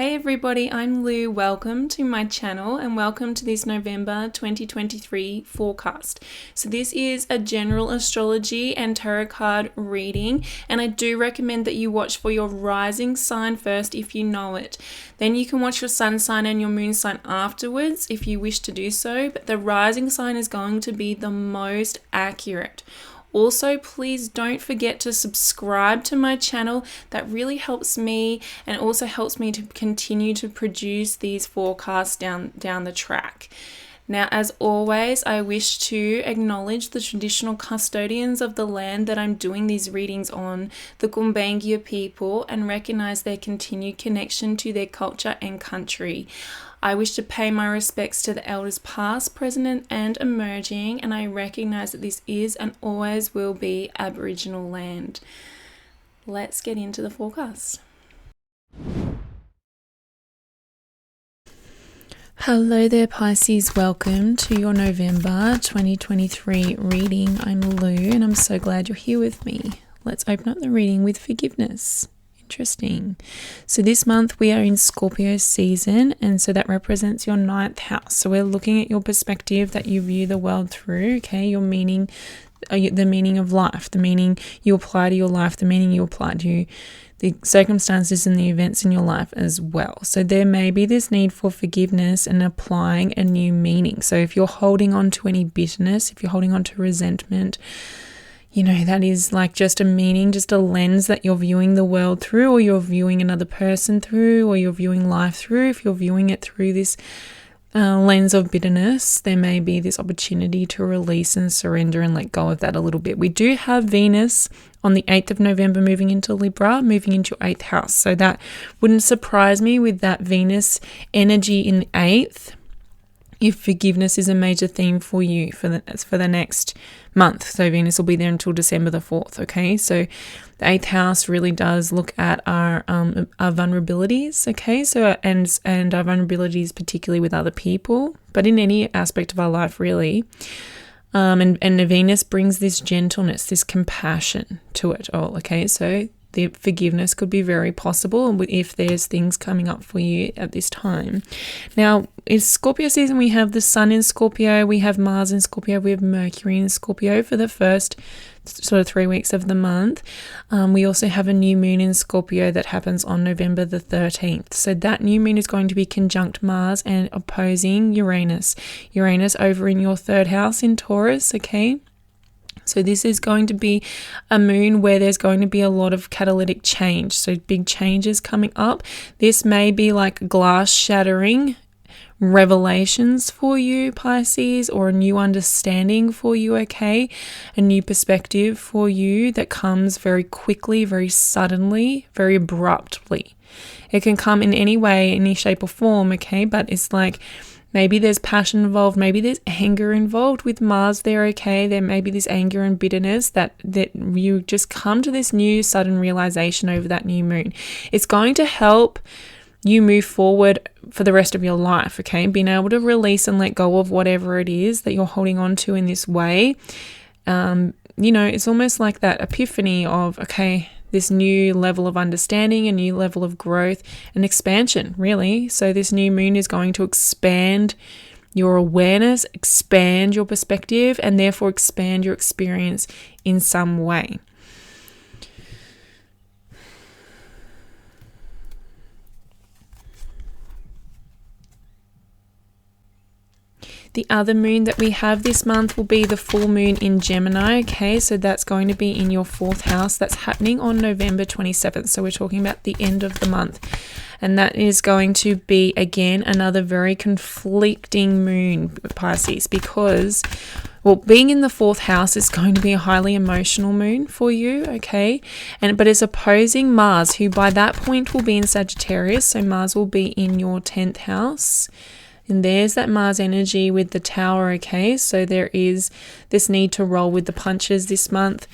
Hey everybody, I'm Lou. Welcome to my channel and welcome to this November 2023 forecast. So this is a general astrology and tarot card reading, and I do recommend that you watch for your rising sign first if you know it. Then you can watch your sun sign and your moon sign afterwards if you wish to do so, but the rising sign is going to be the most accurate. Also, please don't forget to subscribe to my channel. That really helps me and also helps me to continue to produce these forecasts down the track. Now, as always, I wish to acknowledge the traditional custodians of the land that I'm doing these readings on, the Gumbaynggirr people, and recognize their continued connection to their culture and country. I wish to pay my respects to the elders past, present, and emerging, and I recognize that this is and always will be Aboriginal land. Let's get into the forecast. Hello there, Pisces. Welcome to your November 2023 reading. I'm Lou, and I'm so glad you're here with me. Let's open up the reading with forgiveness. Interesting. So this month we are in Scorpio season, and so that represents your 9th house. So we're looking at your perspective that you view the world through, okay? Your meaning, the meaning of life, the meaning you apply to your life, the meaning you apply to the circumstances and the events in your life as well. So there may be this need for forgiveness and applying a new meaning. So if you're holding on to any bitterness, if you're holding on to resentment, you know, that is like just a meaning, just a lens that you're viewing the world through, or you're viewing another person through, or you're viewing life through. If you're viewing it through this lens of bitterness, there may be this opportunity to release and surrender and let go of that a little bit. We do have Venus on the 8th of November moving into Libra, moving into your 8th house. So that wouldn't surprise me with that Venus energy in the 8th. If forgiveness is a major theme for you for the next month. So Venus will be there until December the 4th, okay? So the 8th house really does look at our vulnerabilities, okay? So and our vulnerabilities particularly with other people, but in any aspect of our life really. And Venus brings this gentleness, this compassion to it all, okay? So the forgiveness could be very possible if there's things coming up for you at this time. Now, it's Scorpio season. We have the Sun in Scorpio, we have Mars in Scorpio, we have Mercury in Scorpio for the first sort of 3 weeks of the month. We also have a new moon in Scorpio that happens on November the 13th. So that new moon is going to be conjunct Mars and opposing Uranus. Uranus over in your 3rd house in Taurus, okay? So this is going to be a moon where there's going to be a lot of catalytic change. So big changes coming up. This may be like glass shattering revelations for you, Pisces, or a new understanding for you, okay? A new perspective for you that comes very quickly, very suddenly, very abruptly. It can come in any way, any shape or form, okay? But it's like maybe there's passion involved, maybe there's anger involved with Mars there, okay? There may be this anger and bitterness that you just come to this new sudden realization over that new moon. It's going to help you move forward for the rest of your life, okay? Being able to release and let go of whatever it is that you're holding on to in this way. It's almost like that epiphany of, okay, this new level of understanding, a new level of growth and expansion, really. So this new moon is going to expand your awareness, expand your perspective, and therefore expand your experience in some way. The other moon that we have this month will be the full moon in Gemini, okay? So that's going to be in your 4th house. That's happening on November 27th. So we're talking about the end of the month. And that is going to be, again, another very conflicting moon, Pisces, because, well, being in the 4th house is going to be a highly emotional moon for you, okay? But it's opposing Mars, who by that point will be in Sagittarius. So Mars will be in your 10th house. And there's that Mars energy with the Tower, okay? So there is this need to roll with the punches this month.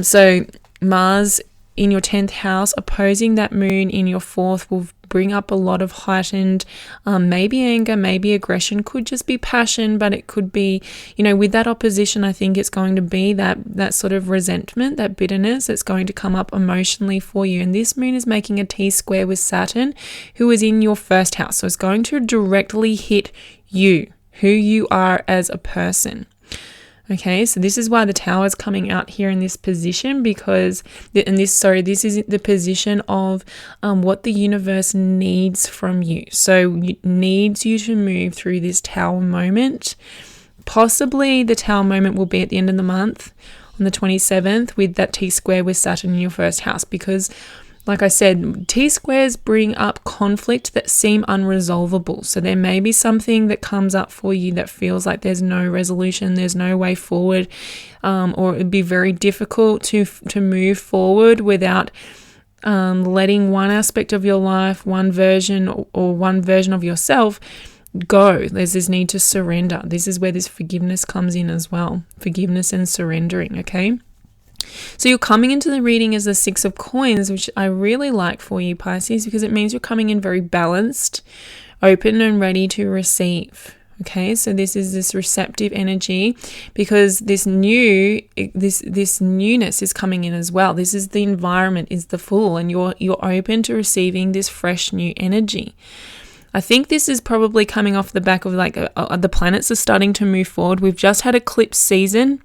So Mars in your 10th house opposing that moon in your 4th will bring up a lot of heightened, maybe anger, maybe aggression, could just be passion, but it could be, with that opposition, I think it's going to be that sort of resentment, that bitterness that's going to come up emotionally for you. And this moon is making a T-square with Saturn, who is in your first house. So it's going to directly hit you, who you are as a person. Okay, so this is why the Tower is coming out here in this position, because, this is the position of what the universe needs from you. So it needs you to move through this Tower moment. Possibly the Tower moment will be at the end of the month on the 27th with that T-square with Saturn in your first house, because like I said, T-squares bring up conflict that seem unresolvable. So there may be something that comes up for you that feels like there's no resolution, there's no way forward, or it would be very difficult to move forward without letting one aspect of your life, one version of yourself go. There's this need to surrender. This is where this forgiveness comes in as well. Forgiveness and surrendering, okay? So you're coming into the reading as the Six of Coins, which I really like for you, Pisces, because it means you're coming in very balanced, open and ready to receive. Okay, so this is this receptive energy, because this newness is coming in as well. This is the environment, is the Fool, and you're open to receiving this fresh new energy. I think this is probably coming off the back of the planets are starting to move forward. We've just had eclipse season.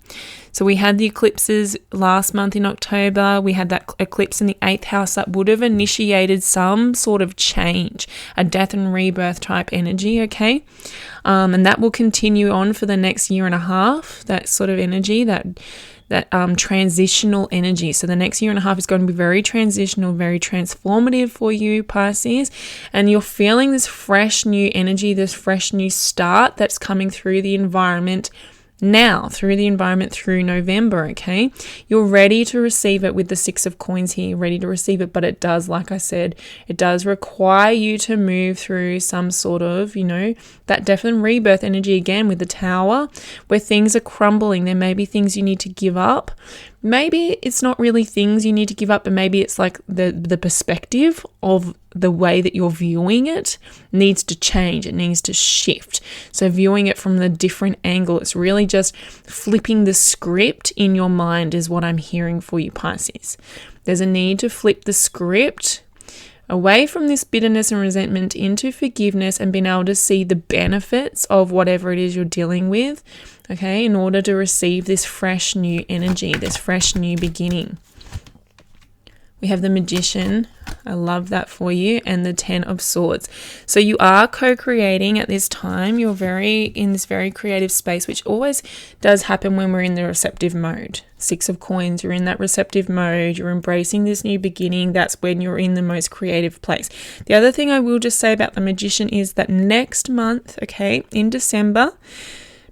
So we had the eclipses last month in October. We had that eclipse in the 8th house that would have initiated some sort of change, a death and rebirth type energy, okay? And that will continue on for the next year and a half, that sort of energy, that transitional energy. So the next year and a half is going to be very transitional, very transformative for you, Pisces. And you're feeling this fresh new energy, this fresh new start that's coming through the environment now, through November, okay? You're ready to receive it with the Six of Coins here. You're ready to receive it, but it does, like I said, it does require you to move through some sort of, that death and rebirth energy again with the Tower, where things are crumbling. There may be things you need to give up. Maybe it's not really things you need to give up, but maybe it's like the perspective of the way that you're viewing it needs to change. It needs to shift. So viewing it from the different angle, it's really just flipping the script in your mind is what I'm hearing for you, Pisces. There's a need to flip the script away from this bitterness and resentment into forgiveness and being able to see the benefits of whatever it is you're dealing with, okay, in order to receive this fresh new energy, this fresh new beginning. We have the Magician. I love that for you. And the 10 of Swords. So you are co-creating at this time. You're in this very creative space, which always does happen when we're in the receptive mode. Six of Coins, you're in that receptive mode. You're embracing this new beginning. That's when you're in the most creative place. The other thing I will just say about the Magician is that next month, okay, in December,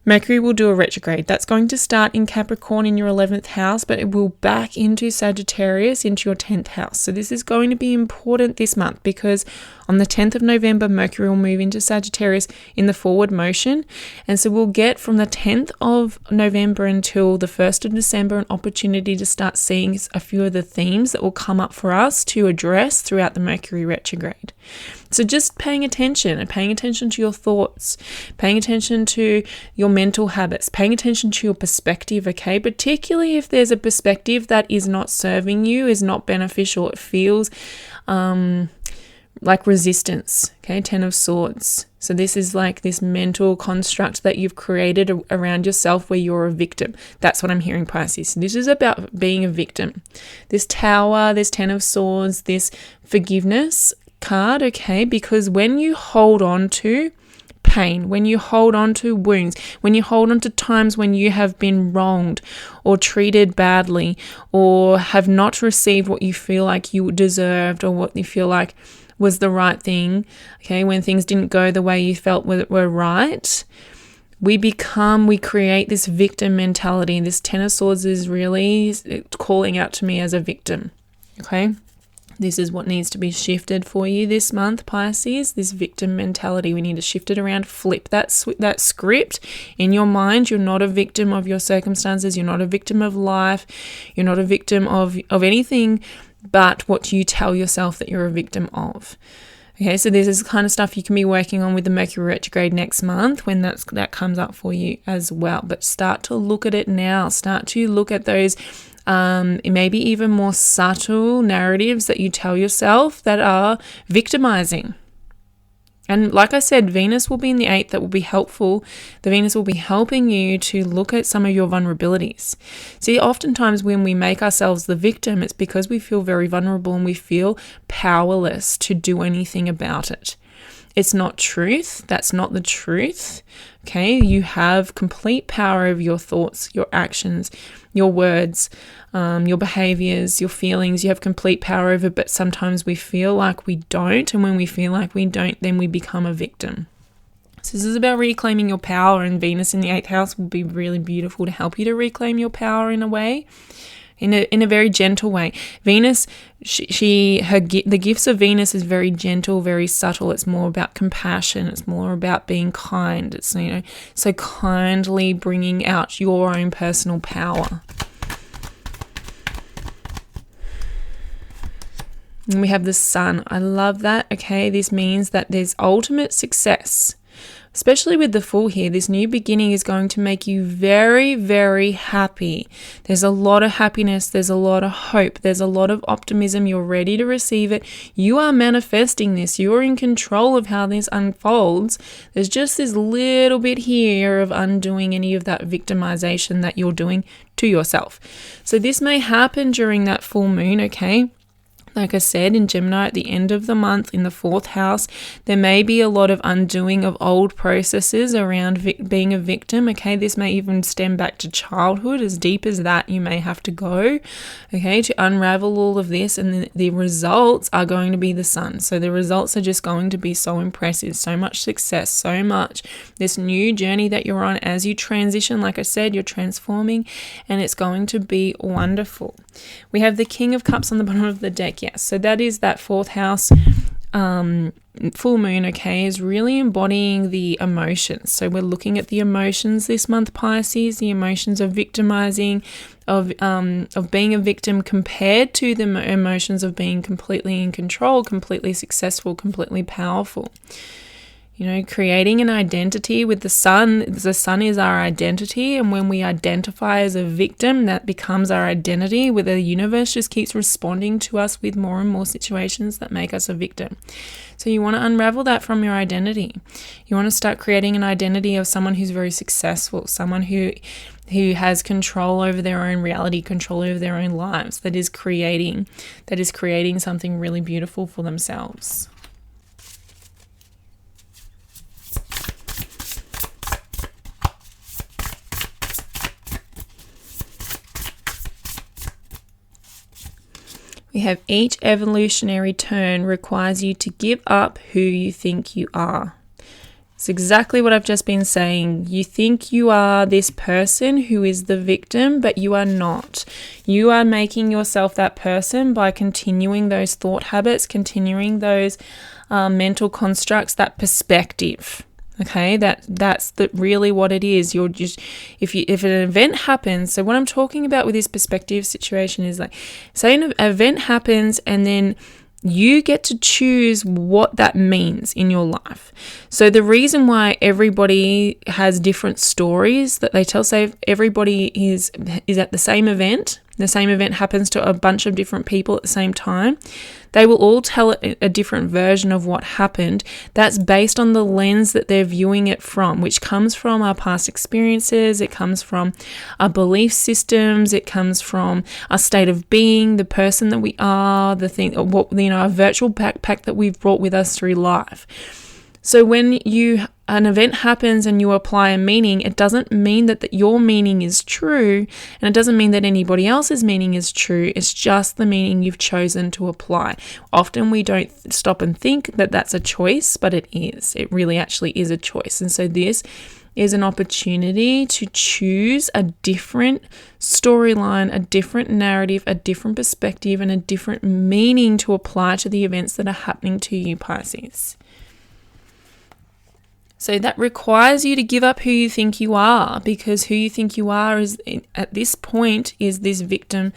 Mercury will do a retrograde. That's going to start in Capricorn in your 11th house, but it will back into Sagittarius into your 10th house. So this is going to be important this month, because on the 10th of November, Mercury will move into Sagittarius in the forward motion. And so we'll get from the 10th of November until the 1st of December an opportunity to start seeing a few of the themes that will come up for us to address throughout the Mercury retrograde. So just paying attention to your thoughts, paying attention to your mental habits, paying attention to your perspective, okay? Particularly if there's a perspective that is not serving you, is not beneficial, it feels like resistance, okay? 10 of Swords. So this is like this mental construct that you've created around yourself where you're a victim. That's what I'm hearing, Pisces. This is about being a victim. This Tower, this 10 of Swords, this forgiveness card, okay? Because when you hold on to pain, when you hold on to wounds, when you hold on to times when you have been wronged or treated badly or have not received what you feel like you deserved or what you feel like was the right thing, okay, when things didn't go the way you felt were right, we create this victim mentality. This 10 of Swords is really calling out to me as a victim, okay? This is what needs to be shifted for you this month, Pisces, this victim mentality. We need to shift it around, flip that script in your mind. You're not a victim of your circumstances. You're not a victim of life. You're not a victim of anything but what you tell yourself that you're a victim of. Okay, so this is the kind of stuff you can be working on with the Mercury retrograde next month when that comes up for you as well. But start to look at it now. Start to look at those maybe even more subtle narratives that you tell yourself that are victimizing. And like I said, Venus will be in the 8th. That will be helpful. The Venus will be helping you to look at some of your vulnerabilities. See, oftentimes when we make ourselves the victim, it's because we feel very vulnerable and we feel powerless to do anything about it. It's not truth. That's not the truth. Okay, you have complete power over your thoughts, your actions, your words, your behaviors, your feelings. You have complete power over, but sometimes we feel like we don't. And when we feel like we don't, then we become a victim. So this is about reclaiming your power, and Venus in the 8th house will be really beautiful to help you to reclaim your power in a way. In a very gentle way. Venus, the gifts of Venus is very gentle, very subtle. It's more about compassion. It's more about being kind. It's, so kindly bringing out your own personal power. And we have the Sun. I love that. Okay, this means that there's ultimate success. Especially with the Fool here, this new beginning is going to make you very, very happy. There's a lot of happiness. There's a lot of hope. There's a lot of optimism. You're ready to receive it. You are manifesting this. You're in control of how this unfolds. There's just this little bit here of undoing any of that victimization that you're doing to yourself. So this may happen during that full moon, okay? Like I said, in Gemini, at the end of the month in the 4th house, there may be a lot of undoing of old processes around being a victim. Okay, this may even stem back to childhood. As deep as that, you may have to go, okay, to unravel all of this. And the results are going to be the Sun. So the results are just going to be so impressive, so much success, so much. This new journey that you're on as you transition, like I said, you're transforming, and it's going to be wonderful. We have the King of Cups on the bottom of the deck. Yes, so that is that 4th house full moon, okay, is really embodying the emotions. So we're looking at the emotions this month, Pisces, the emotions of victimizing, of being a victim compared to the emotions of being completely in control, completely successful, completely powerful. Creating an identity with the Sun. The Sun is our identity, and when we identify as a victim, that becomes our identity, where the universe just keeps responding to us with more and more situations that make us a victim. So you want to unravel that from your identity. You want to start creating an identity of someone who's very successful, someone who has control over their own reality, control over their own lives, that is creating something really beautiful for themselves. We have each evolutionary turn requires you to give up who you think you are. It's exactly what I've just been saying. You think you are this person who is the victim, but you are not. You are making yourself that person by continuing those thought habits, continuing those mental constructs, that perspective. Okay, that's really what it is. You're just, if an event happens, so what I'm talking about with this perspective situation is like, say an event happens and then you get to choose what that means in your life. So the reason why everybody has different stories that they tell, say if everybody is at the same event happens to a bunch of different people at the same time, they will all tell a different version of what happened. That's based on the lens that they're viewing it from, which comes from our past experiences. It comes from our belief systems. It comes from our state of being, the person that we are, our virtual backpack that we've brought with us through life. So when an event happens and you apply a meaning, it doesn't mean that your meaning is true, and it doesn't mean that anybody else's meaning is true. It's just the meaning you've chosen to apply. Often we don't stop and think that that's a choice, but it is. It really actually is a choice. And so this is an opportunity to choose a different storyline, a different narrative, a different perspective, and a different meaning to apply to the events that are happening to you, Pisces. So that requires you to give up who you think you are, because who you think you are is, at this point, is this victim,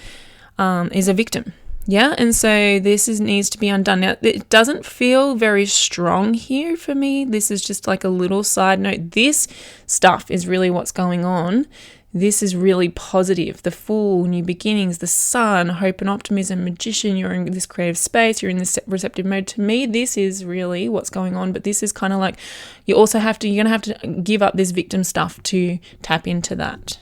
is a victim. Yeah, and so this needs to be undone. Now, it doesn't feel very strong here for me. This is just like a little side note. This stuff is really what's going on. This is really positive. The Fool, new beginnings, the Sun, hope and optimism, Magician, you're in this creative space, you're in this receptive mode. To me, this is really what's going on, but this is kind of like you're going to have to give up this victim stuff to tap into that.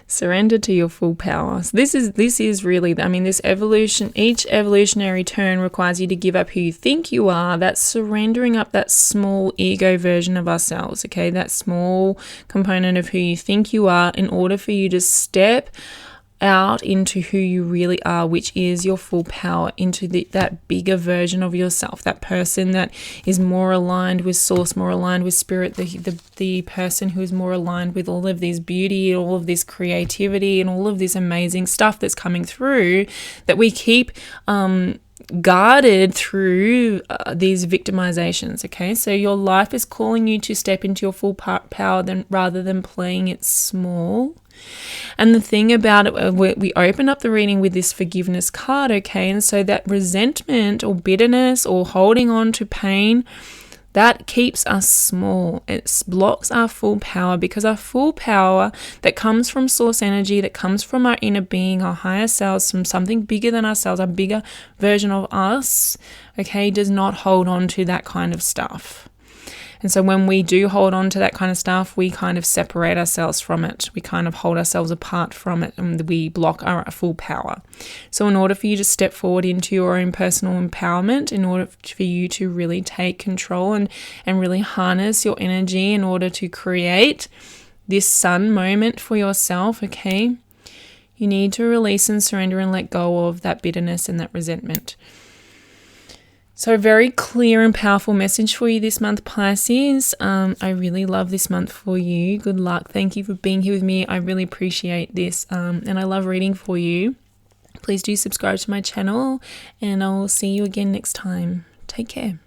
Surrender to your full power. So this is really, I mean, this evolution, each evolutionary turn requires you to give up who you think you are. That's surrendering up that small ego version of ourselves, okay? That small component of who you think you are in order for you to step out into who you really are, which is your full power, into that bigger version of yourself, that person that is more aligned with source, more aligned with spirit, the person who is more aligned with all of this beauty, all of this creativity, and all of this amazing stuff that's coming through that we keep guarded through these victimizations. Okay, so your life is calling you to step into your full power rather than playing it small. And the thing about it, we open up the reading with this forgiveness card, okay? And so that resentment or bitterness or holding on to pain, that keeps us small. It blocks our full power, because our full power that comes from source energy, that comes from our inner being, our higher selves, from something bigger than ourselves, a bigger version of us, okay, does not hold on to that kind of stuff. And so when we do hold on to that kind of stuff, we kind of separate ourselves from it. We kind of hold ourselves apart from it, and we block our full power. So in order for you to step forward into your own personal empowerment, in order for you to really take control and really harness your energy in order to create this sun moment for yourself, okay, you need to release and surrender and let go of that bitterness and that resentment. So a very clear and powerful message for you this month, Pisces. I really love this month for you. Good luck. Thank you for being here with me. I really appreciate this, and I love reading for you. Please do subscribe to my channel, and I will see you again next time. Take care.